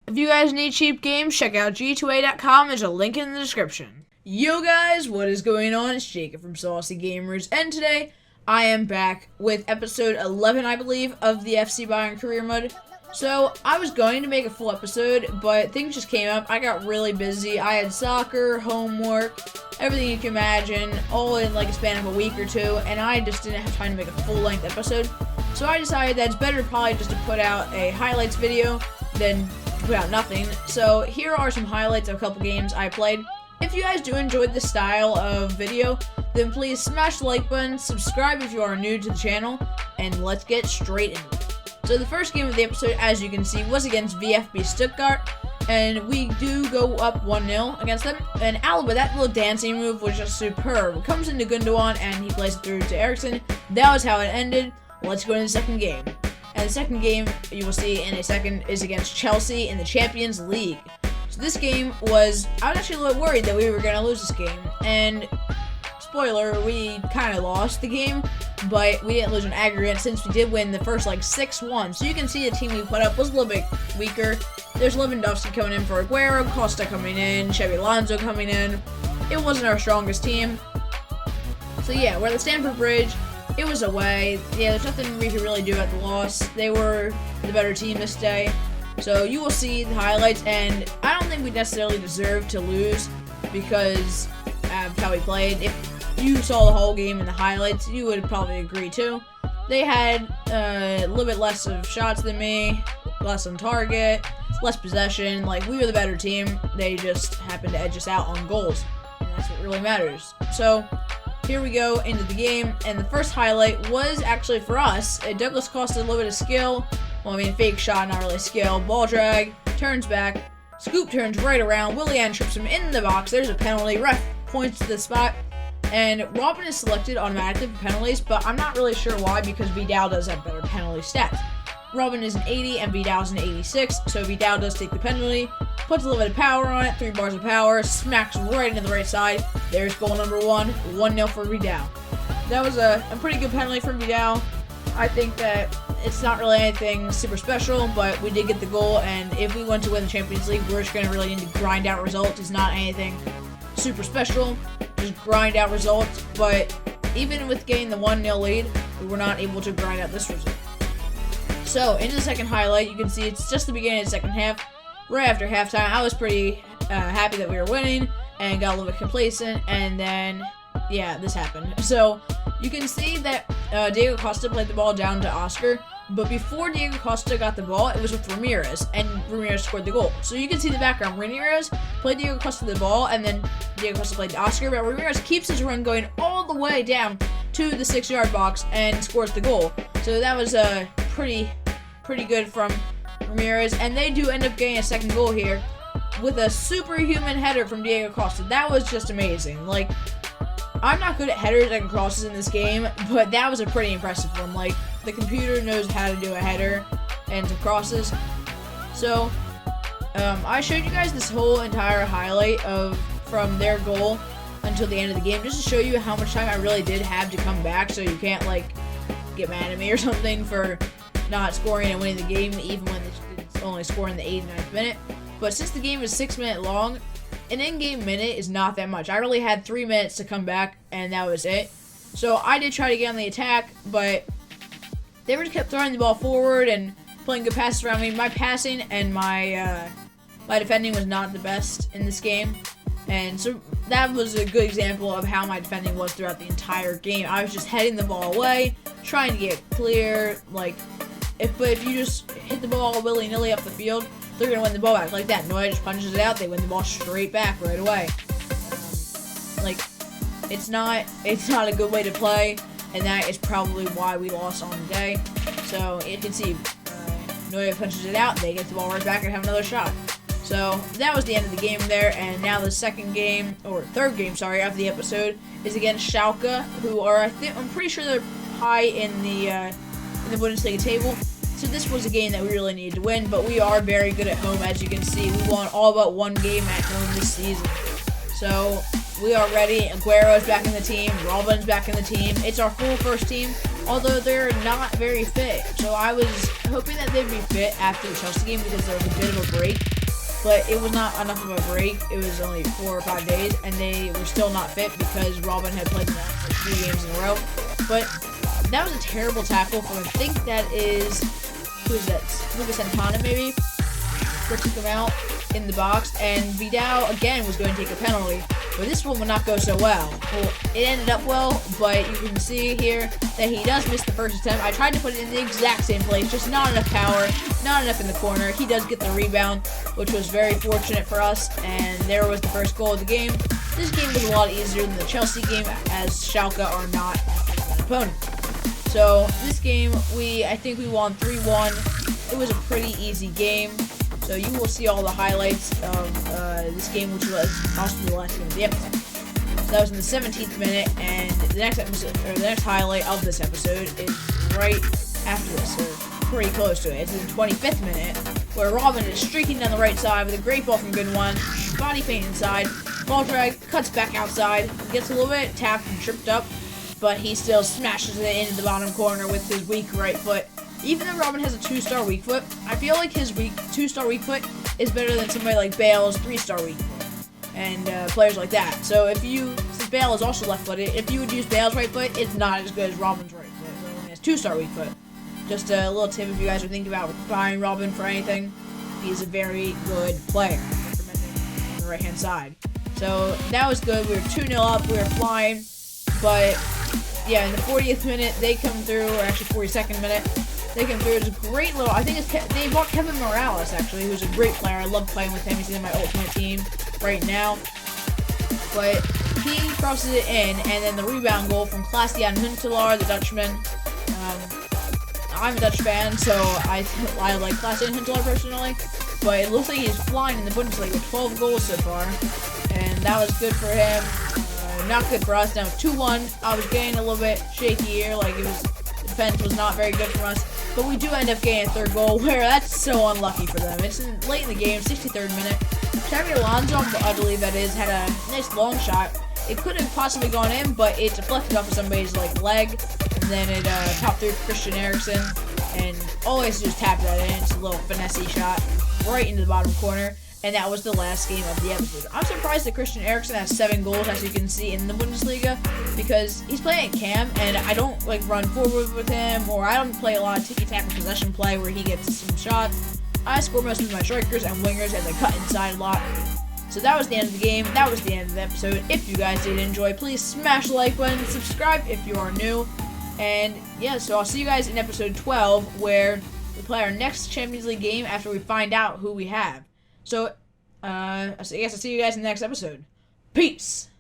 If you guys need cheap games, check out g2a.com. There's a link in the description. Yo guys, what is going on? It's Jacob from Saucy Gamers, and today I am back with episode 11, I believe, of the FC Bayern Career Mode. So, I was going to make a full episode, but things just came up. I got really busy. I had soccer, homework, everything you can imagine, all in like a span of a week or two, and I just didn't have time to make a full-length episode. So I decided that it's better probably just to put out a highlights video than to put out nothing. So here are some highlights of a couple games I played. If you guys do enjoy this style of video, then please smash the like button, subscribe if you are new to the channel, and let's get straight into it. So the first game of the episode, as you can see, was against VfB Stuttgart, and we do go up 1-0 against them. And Alaba, that little dancing move was just superb. It comes into Gundogan, and he plays it through to Eriksson. That was how it ended. Let's go into the second game. And the second game, you will see in a second, is against Chelsea in the Champions League. So this game was, I was actually a little worried that we were going to lose this game. And spoiler, we kind of lost the game, but we didn't lose an aggregate since we did win the first like 6-1. So you can see the team we put up was a little bit weaker. There's Lewandowski coming in for Aguero, Costa coming in, Xabi Alonso coming in. It wasn't our strongest team. So yeah, we're at the Stamford Bridge. It was away. Yeah, there's nothing we could really do at the loss. They were the better team this day. So you will see the highlights, and I don't think we necessarily deserve to lose because of how we played. If you saw the whole game in the highlights, you would probably agree too. They had a little bit less of shots than me, less on target, less possession. Like, we were the better team. They just happened to edge us out on goals, and that's what really matters. So here we go into the game, and the first highlight was actually for us. Douglas Costa, a little bit of skill. Well, I mean, fake shot, not really skill. Ball drag, turns back, scoop turns right around. Willian trips him in the box. There's a penalty. Ref points to the spot, and Robin is selected automatically for penalties, but I'm not really sure why, because Vidal does have better penalty stats. Robin is an 80 and Vidal's an 86, so Vidal does take the penalty, puts a little bit of power on it, 3 bars of power, smacks right into the right side. There's goal number 1, 1-0 for Vidal. That was a pretty good penalty for Vidal. I think that it's not really anything super special, but we did get the goal, and if we want to win the Champions League, we're just going to really need to grind out results. It's not anything super special, just grind out results, but even with getting the 1-0 lead, we were not able to grind out this result. So, into the second highlight, you can see it's just the beginning of the second half. Right after halftime, I was pretty happy that we were winning and got a little bit complacent, and then, yeah, this happened. So, you can see that Diego Costa played the ball down to Oscar, but before Diego Costa got the ball, it was with Ramirez, and Ramirez scored the goal. So you can see the background. Ramirez played Diego Costa the ball, and then Diego Costa played to Oscar, but Ramirez keeps his run going all the way down to the 6-yard box and scores the goal. So that was pretty good from Ramirez, and they do end up getting a second goal here with a superhuman header from Diego Costa. That was just amazing. Like, I'm not good at headers and crosses in this game, but that was a pretty impressive one. Like, the computer knows how to do a header and some crosses. So, I showed you guys this whole entire highlight from their goal until the end of the game, just to show you how much time I really did have to come back, so you can't, like, get mad at me or something for not scoring and winning the game, even when it's only scoring the 89th minute. But since the game is 6 minutes long, an in-game minute is not that much. I really had 3 minutes to come back, and that was it. So I did try to get on the attack, but they just kept throwing the ball forward and playing good passes around me. My passing and my defending was not the best in this game, and so that was a good example of how my defending was throughout the entire game. I was just heading the ball away, trying to get clear. Like, if you just hit the ball willy-nilly up the field, they're going to win the ball back like that. Noah just punches it out, they win the ball straight back right away. Like, it's not a good way to play, and that is probably why we lost on the day. So, you can see, Noah punches it out, they get the ball right back and have another shot. So, that was the end of the game there, and now the third game, of the episode is against Schalke, who are, I'm pretty sure they're high in the Bundesliga table. So this was a game that we really needed to win, but we are very good at home, as you can see. We won all but one game at home this season. So we are ready. Aguero's back in the team. Robin's back in the team. It's our full first team, although they're not very fit. So I was hoping that they'd be fit after the Chelsea game because there was a bit of a break. but it was not enough of a break. It was only 4 or 5 days, and they were still not fit because Robin had played the last like 3 games in a row. But that was a terrible tackle from, I think that is, who is that? Lucas Santana maybe? That took him out in the box, and Vidal again was going to take a penalty, but this one would not go so well. Well, it ended up well, but you can see here that he does miss the first attempt. I tried to put it in the exact same place, just not enough power, not enough in the corner. He does get the rebound, which was very fortunate for us, and there was the first goal of the game. This game was a lot easier than the Chelsea game, as Schalke are not an opponent. So this game, I think we won 3-1. It was a pretty easy game. So you will see all the highlights of this game, which was also the last game of the episode. So that was in the 17th minute, and the next episode, or the next highlight of this episode, is right after this, or pretty close to it. It's in the 25th minute, where Robin is streaking down the right side with a great ball from Goodwin, body feint inside, ball drag, cuts back outside, gets a little bit tapped and tripped up, but he still smashes it into the bottom corner with his weak right foot. Even though Robin has a 2-star weak foot, I feel like his 2-star weak foot is better than somebody like Bale's 3-star weak foot, and players like that. So since Bale is also left-footed, if you would use Bale's right foot, it's not as good as Robin's right foot. He only has 2-star weak foot. Just a little tip if you guys are thinking about buying Robin for anything. He's a very good player, recommending on the right-hand side. So that was good. We were 2-0 up. We were flying, but yeah, in the 40th minute they come through, or actually 42nd minute. They came through. It's a great little. I think they bought Kevin Morales actually, who's a great player. I love playing with him. He's in my ultimate team right now. But he crosses it in, and then the rebound goal from Klaas-Jan Huntelaar, the Dutchman. I'm a Dutch fan, so I like Klaas-Jan Huntelaar personally. But it looks like he's flying in the Bundesliga with 12 goals so far, and that was good for him. Not good for us. Now 2-1. I was getting a little bit shaky here, like the defense was not very good for us. But we do end up getting a third goal, where that's so unlucky for them. It's late in the game, 63rd minute. Xabi Alonso, I believe that is, had a nice long shot. It could have possibly gone in, but it deflected off of somebody's leg, and then it popped through Christian Eriksen, and all he has to do is tap that in. It's a little finesse shot right into the bottom corner. And that was the last game of the episode. I'm surprised that Christian Eriksen has 7 goals, as you can see in the Bundesliga, because he's playing at cam, and I don't run forward with him, or I don't play a lot of tiki-taka possession play where he gets some shots. I score most of my strikers and wingers, and they cut inside a lot. So that was the end of the game. That was the end of the episode. If you guys did enjoy, please smash the like button, subscribe if you are new, and yeah, so I'll see you guys in episode 12, where we play our next Champions League game after we find out who we have. So, I guess I'll see you guys in the next episode. Peace!